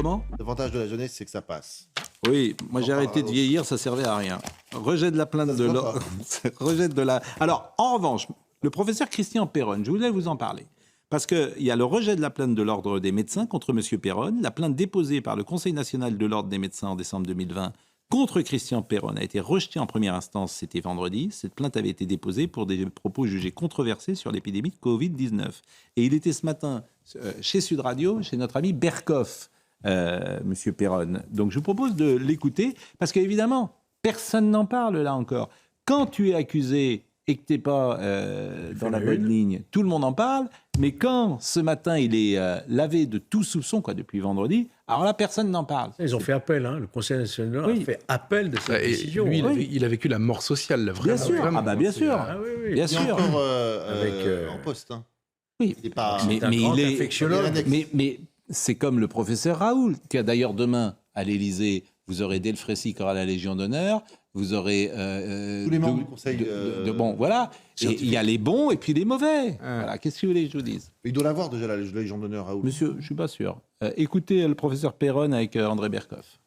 Comment ? L'avantage de la jeunesse, c'est que ça passe. Oui, moi j'ai arrêté de vieillir, ça servait à rien. Rejet de la plainte de l'ordre. Rejet de la. Alors, en revanche, le professeur Christian Perron, je voulais vous en parler. Parce qu'il y a le rejet de la plainte de l'ordre des médecins contre M. Perron. La plainte déposée par le Conseil national de l'ordre des médecins en décembre 2020 contre Christian Perron a été rejetée en première instance, c'était vendredi. Cette plainte avait été déposée pour des propos jugés controversés sur l'épidémie de Covid-19. Et il était ce matin chez Sud Radio, chez notre ami Berkoff, M. Perron. Donc je vous propose de l'écouter, parce qu'évidemment, personne n'en parle là encore. Quand tu es accusé et que tu n'es pas dans la bonne ligne, tout le monde en parle, mais quand ce matin il est lavé de tout soupçon, depuis vendredi, alors là personne n'en parle. Ils ont fait appel, le Conseil national a fait appel de cette décision. Lui, il a vécu la mort sociale, vraiment. Bien sûr, vraiment. bien sûr. Bien sûr. Il est encore en poste. Oui, il est pas... mais il est infectiologue. Mais c'est comme le professeur Raoult, qui a d'ailleurs demain à l'Élysée, vous aurez Delfrécy qui aura la Légion d'honneur, vous aurez tous les membres du Conseil. Bon, voilà. Et il y a les bons et puis les mauvais. Voilà. Qu'est-ce que vous voulez que je vous dise ? Il doit l'avoir déjà, la Légion d'honneur, Raoult. Monsieur, je suis pas sûr. Écoutez le professeur Perron avec André Berkoff.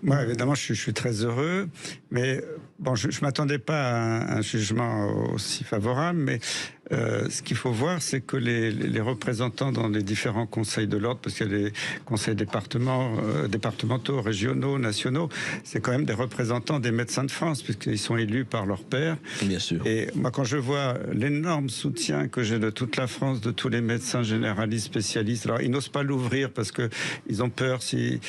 Moi, évidemment, je suis très heureux, mais bon, je ne m'attendais pas à un jugement aussi favorable, mais ce qu'il faut voir, c'est que les représentants dans les différents conseils de l'ordre, parce qu'il y a les conseils départementaux, régionaux, nationaux, c'est quand même des représentants des médecins de France, puisqu'ils sont élus par leur pairs. Bien sûr. Et moi, quand je vois l'énorme soutien que j'ai de toute la France, de tous les médecins généralistes, spécialistes, alors ils n'osent pas l'ouvrir parce qu'ils ont peur si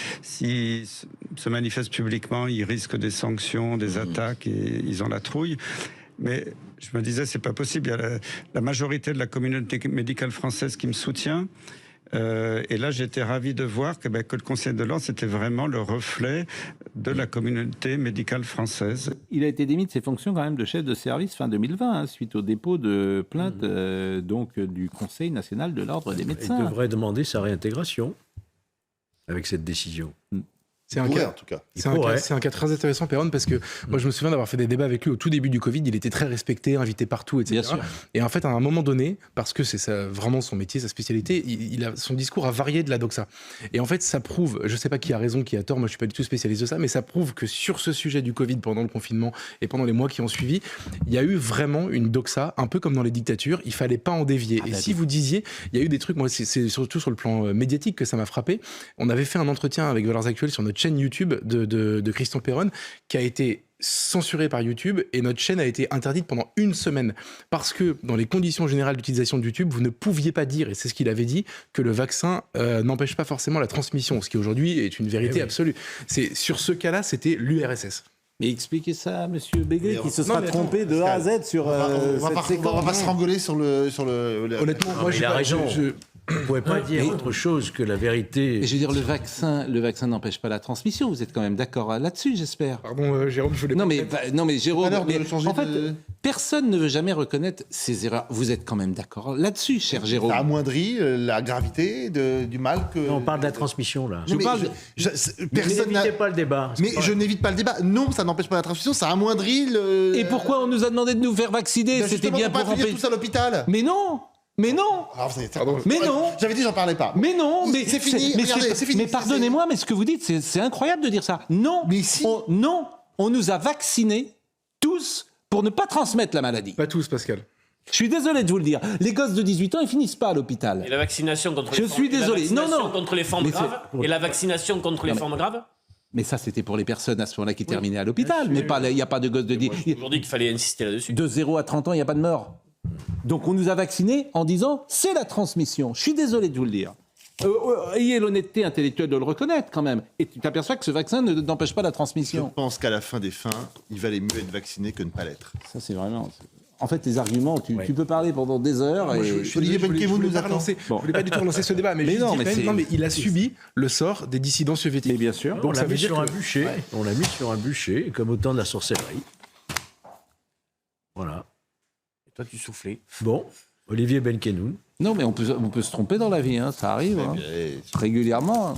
se manifestent publiquement, ils risquent des sanctions, des attaques, et ils ont la trouille. Mais je me disais, c'est pas possible. Il y a la majorité de la communauté médicale française qui me soutient. Et là, j'étais ravi de voir que le Conseil de l'ordre, c'était vraiment le reflet de la communauté médicale française. Il a été démis de ses fonctions quand même de chef de service fin 2020, suite au dépôt de plainte du Conseil national de l'ordre des médecins. Il devrait demander sa réintégration avec cette décision. C'est un cas très intéressant, Perron, parce que moi, je me souviens d'avoir fait des débats avec lui au tout début du Covid. Il était très respecté, invité partout, etc. Bien sûr. Et en fait, à un moment donné, parce que c'est vraiment son métier, sa spécialité, son discours a varié de la doxa. Et en fait, ça prouve, je ne sais pas qui a raison, qui a tort, moi je ne suis pas du tout spécialiste de ça, mais ça prouve que sur ce sujet du Covid, pendant le confinement et pendant les mois qui ont suivi, il y a eu vraiment une doxa, un peu comme dans les dictatures, il ne fallait pas en dévier. Et si vous disiez, il y a eu des trucs, moi c'est surtout sur le plan médiatique que ça m'a frappé. On avait fait un entretien avec Valeurs Actuelles sur notre chaîne YouTube de Christian Perron qui a été censuré par YouTube, et notre chaîne a été interdite pendant une semaine parce que dans les conditions générales d'utilisation de YouTube, vous ne pouviez pas dire, et c'est ce qu'il avait dit, que le vaccin n'empêche pas forcément la transmission, ce qui aujourd'hui est une vérité absolue. Sur ce cas-là, c'était l'URSS. Mais expliquez ça à M. Béguet, qui se sera trompé de A à Z sur cette séquence. On va pas se rengoler sur le... Honnêtement, moi, il a raison. Vous ne pouvez pas dire autre chose que la vérité. Et je veux dire, le vaccin n'empêche pas la transmission. Vous êtes quand même d'accord là-dessus, j'espère. Pardon, Jérôme, je voulais non, mais Jérôme, en fait, personne ne veut jamais reconnaître ses erreurs. Vous êtes quand même d'accord là-dessus, cher Jérôme. Ça amoindrit la gravité du mal que... Non, on parle de la transmission, là. N'évitez pas le débat. Je n'évite pas le débat. Non, ça n'empêche pas la transmission, ça amoindrit le... Et pourquoi on nous a demandé de nous faire vacciner ? C'était bien pour empêcher tous à l'hôpital. Mais non. Mais non. Mais non. J'avais dit j'en parlais pas. Mais non. Mais c'est fini. C'est fini. Mais pardonnez-moi, mais ce que vous dites, c'est incroyable de dire ça. Non. Mais si. On nous a vaccinés tous pour ne pas transmettre la maladie. Pas tous, Pascal. Je suis désolé de vous le dire. Les gosses de 18 ans, ils finissent pas à l'hôpital. Et la vaccination contre les formes graves. Je suis désolé. Contre les formes graves. Et la vaccination contre les formes graves. Mais ça, c'était pour les personnes à ce moment-là qui terminaient à l'hôpital. Mais il n'y a pas de gosses de 10 ans. Aujourd'hui, qu'il fallait insister là-dessus. De 0 à 30 ans, il n'y a pas de mort. Donc on nous a vaccinés en disant c'est la transmission. Je suis désolé de vous le dire. Ayez l'honnêteté intellectuelle de le reconnaître quand même. Et tu t'aperçois que ce vaccin n'empêche pas la transmission. Je pense qu'à la fin des fins, il valait mieux être vacciné que ne pas l'être. Ça c'est vraiment... En fait, les arguments, tu peux parler pendant des heures. Olivier Benkemoun nous a relancé. Je ne voulais pas du tout relancer ce débat, mais il a subi le sort des dissidents soviétiques. Mais bien sûr. Donc on l'a mis sur un bûcher. On l'a mis sur un bûcher, comme au temps de la sorcellerie. Voilà. Toi, tu soufflais. Bon, Olivier Benkemoun. Non, mais on peut se tromper dans la vie, ça arrive régulièrement.